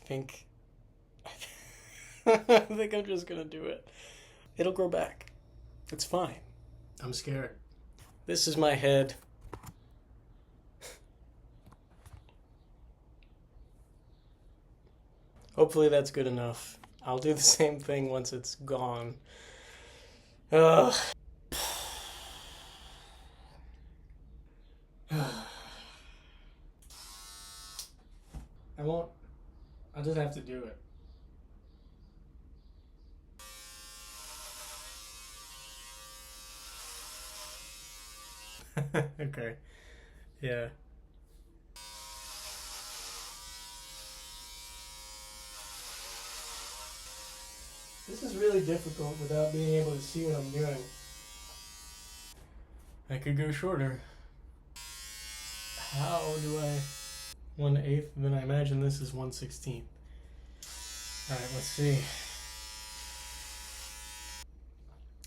think I think I'm just gonna do it. It'll grow back. It's fine. I'm scared. This is my head. Hopefully that's good enough. I'll do the same thing once it's gone. Ugh. I won't. I'll just have to do it. Okay. Yeah. This is really difficult without being able to see what I'm doing. I could go shorter. How do I... 1/8, then I imagine this is 1/16. Alright, let's see.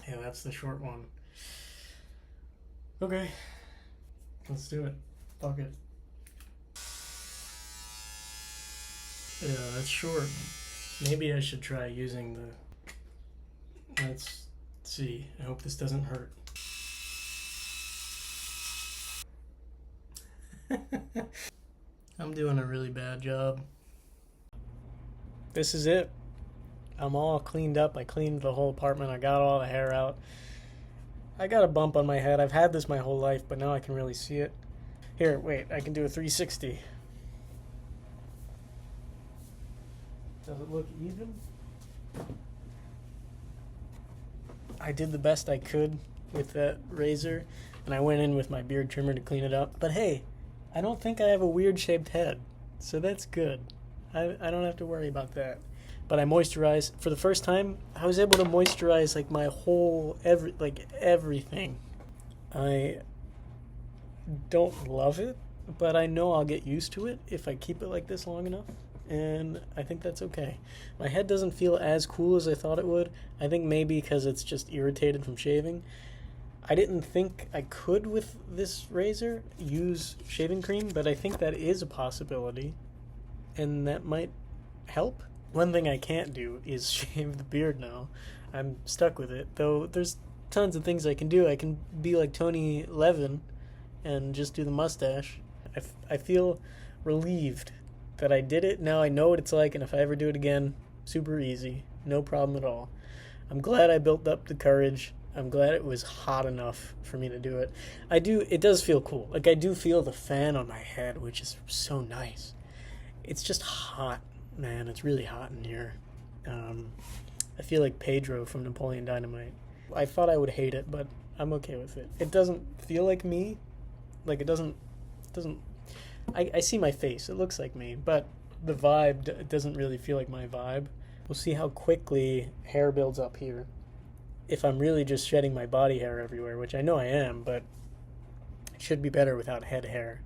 Yeah, that's the short one. Okay. Let's do it. Fuck it. Yeah, that's short. Maybe I should try using the... Let's see. I hope this doesn't hurt. I'm doing a really bad job. This is it. I'm all cleaned up. I cleaned the whole apartment. I got all the hair out. I got a bump on my head. I've had this my whole life, but now I can really see it. Here, wait. I can do a 360. Does it look even? I did the best I could with that razor, and I went in with my beard trimmer to clean it up. But hey, I don't think I have a weird shaped head, so that's good. I don't have to worry about that. But I moisturized for the first time. I was able to moisturize like my whole everything. I don't love it, but I know I'll get used to it if I keep it like this long enough, and I think that's okay. My head doesn't feel as cool as I thought it would. I think maybe because it's just irritated from shaving. I didn't think I could, with this razor, use shaving cream, but I think that is a possibility, and that might help. One thing I can't do is shave the beard now. I'm stuck with it, though there's tons of things I can do. I can be like Tony Levin and just do the mustache. I feel relieved that I did it. Now I know what it's like, and if I ever do it again, super easy. No problem at all. I'm glad I built up the courage. I'm glad it was hot enough for me to do it. It does feel cool. Like, I do feel the fan on my head, which is so nice. It's just hot, man. It's really hot in here. I feel like Pedro from Napoleon Dynamite. I thought I would hate it, but I'm okay with it. It doesn't feel like me. Like, it doesn't I see my face. It looks like me, but the vibe doesn't really feel like my vibe. We'll see how quickly hair builds up here. If I'm really just shedding my body hair everywhere, which I know I am, but it should be better without head hair.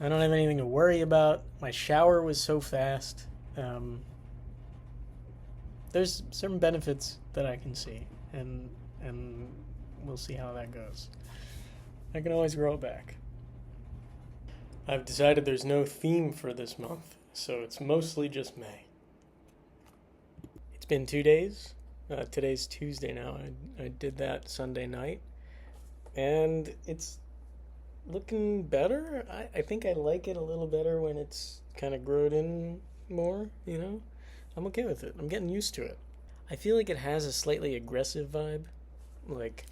I don't have anything to worry about. My shower was so fast. There's certain benefits that I can see, and we'll see how that goes. I can always grow it back. I've decided there's no theme for this month, so it's mostly just May. It's been 2 days. Today's Tuesday now. I did that Sunday night, and it's looking better. I think I like it a little better when it's kind of growed in more, you know? I'm okay with it. I'm getting used to it. I feel like it has a slightly aggressive vibe, like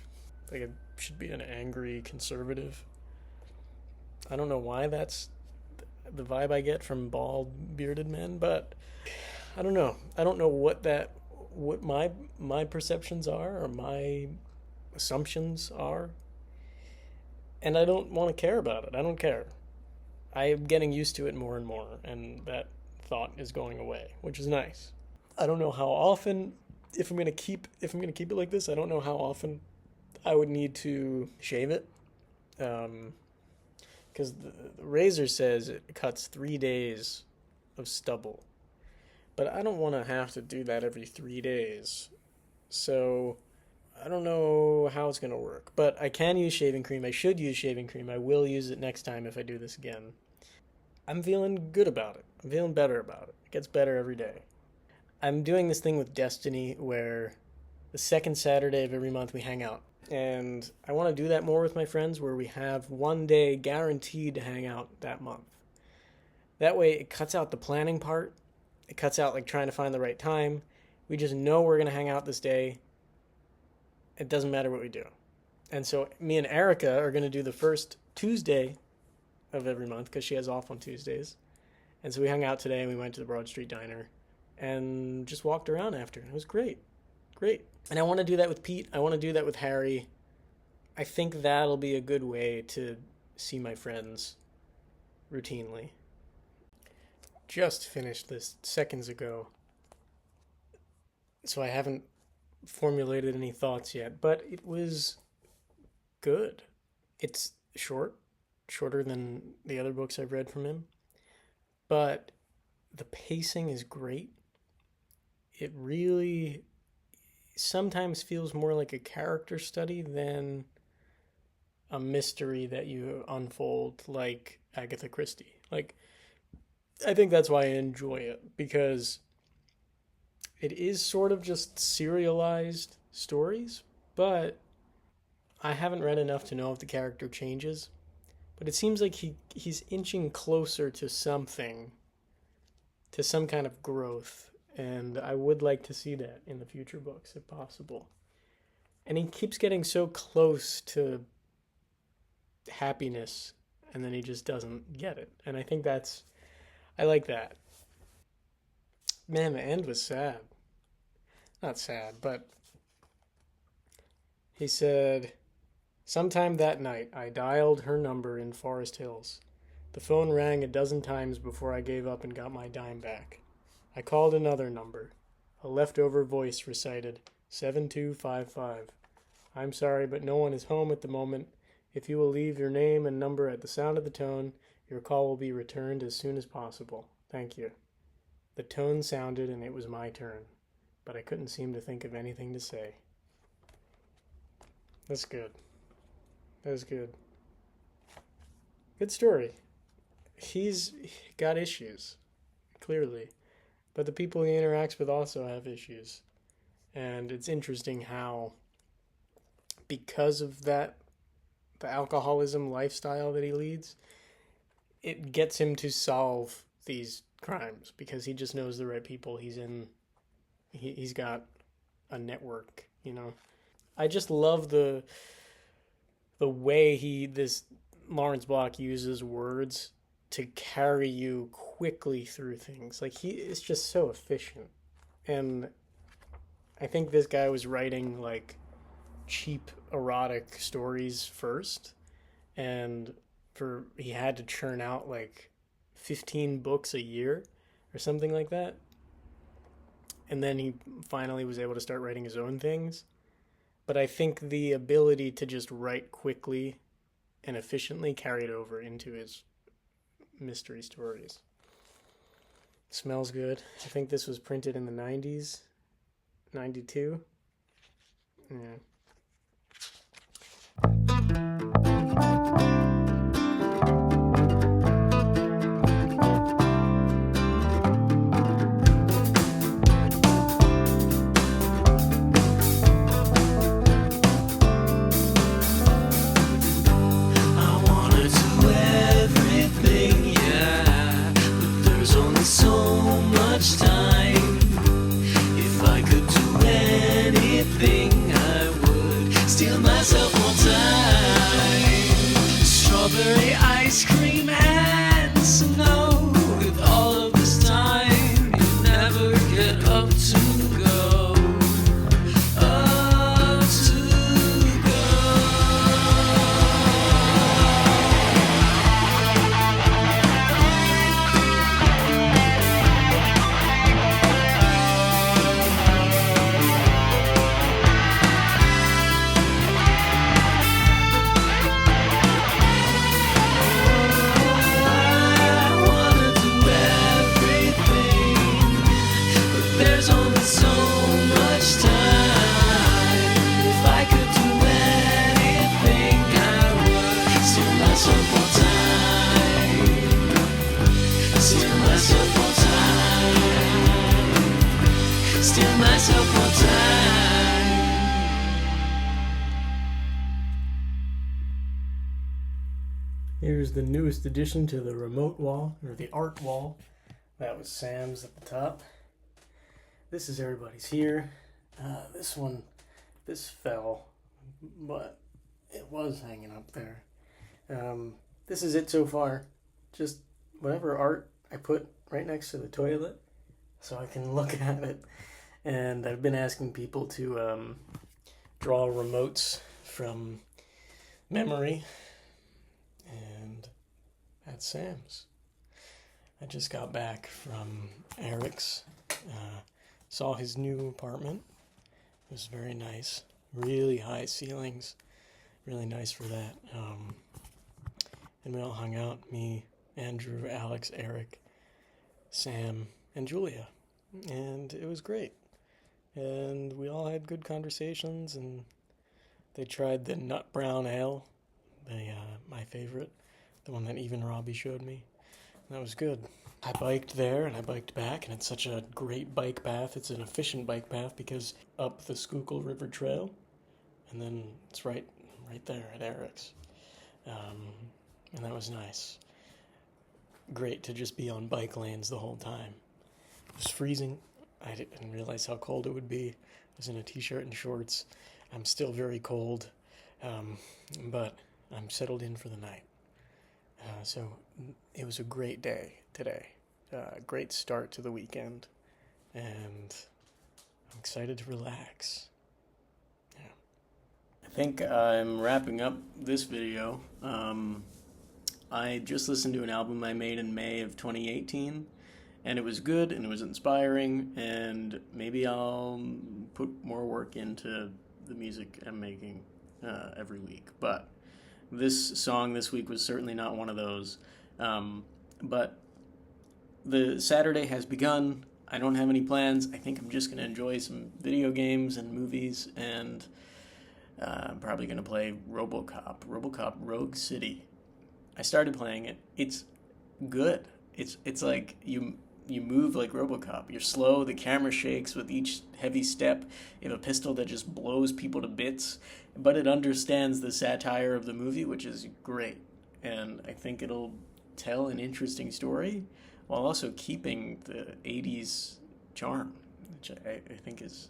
it should be an angry conservative. I don't know why that's the vibe I get from bald, bearded men, but I don't know. I don't know what my perceptions are or my assumptions are. And I don't want to care about it. I don't care. I am getting used to it more and more, and that thought is going away, which is nice. I don't know how often, if I'm gonna keep it like this, I don't know how often I would need to shave it. Because the razor says it cuts 3 days of stubble. But I don't want to have to do that every 3 days. So I don't know how it's going to work. But I can use shaving cream. I should use shaving cream. I will use it next time if I do this again. I'm feeling good about it. I'm feeling better about it. It gets better every day. I'm doing this thing with Destiny where the second Saturday of every month we hang out. And I want to do that more with my friends where we have one day guaranteed to hang out that month. That way it cuts out the planning part. It cuts out like trying to find the right time. We just know we're going to hang out this day. It doesn't matter what we do. And so me and Erica are going to do the first Tuesday of every month because she has off on Tuesdays. And so we hung out today and we went to the Broad Street Diner and just walked around after. It was great. Great. And I want to do that with Pete. I want to do that with Harry. I think that'll be a good way to see my friends routinely. Just finished this seconds ago, so I haven't formulated any thoughts yet, but it was good. It's shorter than the other books I've read from him, but the pacing is great. It really sometimes feels more like a character study than a mystery that you unfold like Agatha Christie. Like, I think that's why I enjoy it, because it is sort of just serialized stories, but I haven't read enough to know if the character changes. But it seems like he's inching closer to something, to some kind of growth, and I would like to see that in the future books if possible. And he keeps getting so close to happiness, and then he just doesn't get it. And I think I like that. Man, the end was sad. Not sad, but he said, "Sometime that night, I dialed her number in Forest Hills. The phone rang a dozen times before I gave up and got my dime back. I called another number. A leftover voice recited, 7255. I'm sorry, but no one is home at the moment. If you will leave your name and number at the sound of the tone, your call will be returned as soon as possible. Thank you." The tone sounded and it was my turn, but I couldn't seem to think of anything to say. That's good. That was good. Good story. He's got issues, clearly. But the people he interacts with also have issues. And it's interesting how, because of that, the alcoholism lifestyle that he leads, it gets him to solve these crimes because he just knows the right people. He's got a network, you know. I just love the way this Lawrence Block uses words to carry you quickly through things. Like, he is just so efficient. And I think this guy was writing like cheap erotic stories first, and he had to churn out like 15 books a year or something like that. And then he finally was able to start writing his own things. But I think the ability to just write quickly and efficiently carried over into his mystery stories. Smells good. I think this was printed in the 90s, 92. Yeah. Strawberry ice cream and snow. With all of this time, you never get up to go. Up to go. Here's the newest addition to the remote wall, or the art wall. That was Sam's at the top. This is everybody's here. This fell, but it was hanging up there. This is it so far. Just whatever art I put right next to the toilet so I can look at it. And I've been asking people to draw remotes from memory. And that's Sam's. I just got back from Eric's. Saw his new apartment. It was very nice. Really high ceilings. Really nice for that. And we all hung out. Me, Andrew, Alex, Eric, Sam, and Julia. And it was great. And we all had good conversations, and they tried the Nut Brown Ale, my favorite, the one that even Robbie showed me. That was good. I biked there and I biked back, and it's such a great bike path. It's an efficient bike path because up the Schuylkill River Trail, and then it's right there at Eric's. And that was nice. Great to just be on bike lanes the whole time. It was freezing. I didn't realize how cold it would be. I was in a t-shirt and shorts. I'm still very cold, but I'm settled in for the night. So it was a great day today. Great start to the weekend, and I'm excited to relax. Yeah. I think I'm wrapping up this video. I just listened to an album I made in May of 2018, and it was good, and it was inspiring, and maybe I'll put more work into the music I'm making every week. But this song this week was certainly not one of those. But the Saturday has begun. I don't have any plans. I think I'm just going to enjoy some video games and movies, and I'm probably going to play RoboCop Rogue City. I started playing it. It's good. It's like you move like RoboCop. You're slow. The camera shakes with each heavy step. You have a pistol that just blows people to bits, but it understands the satire of the movie, which is great. And I think it'll tell an interesting story while also keeping the 80s charm, which I think is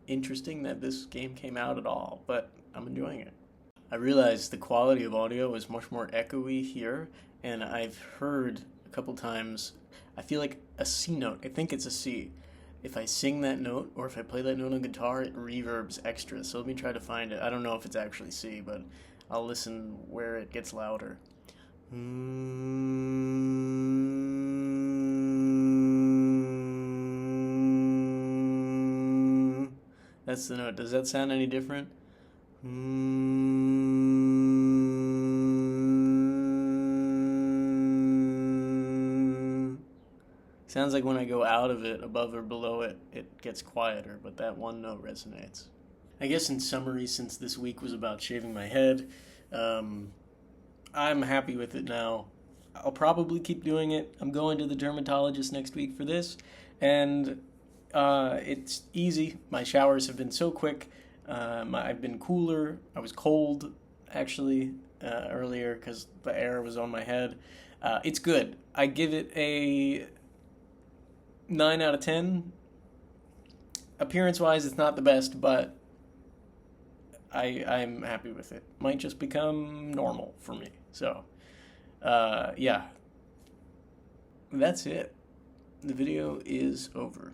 interesting that this game came out at all, but I'm enjoying it. I realized the quality of audio is much more echoey here, and I've heard a couple times, I feel like a C note. I think it's a C. If I sing that note, or if I play that note on guitar, it reverbs extra. So let me try to find it. I don't know if it's actually C, but I'll listen where it gets louder. That's the note. Does that sound any different? Sounds like when I go out of it, above or below it, it gets quieter, but that one note resonates. I guess in summary, since this week was about shaving my head, I'm happy with it now. I'll probably keep doing it. I'm going to the dermatologist next week for this, and it's easy. My showers have been so quick. I've been cooler. I was cold, actually, earlier because the air was on my head. It's good. I give it a 9 out of 10. Appearance-wise, it's not the best, but I'm happy with it. Might just become normal for me. So, yeah. That's it. The video is over.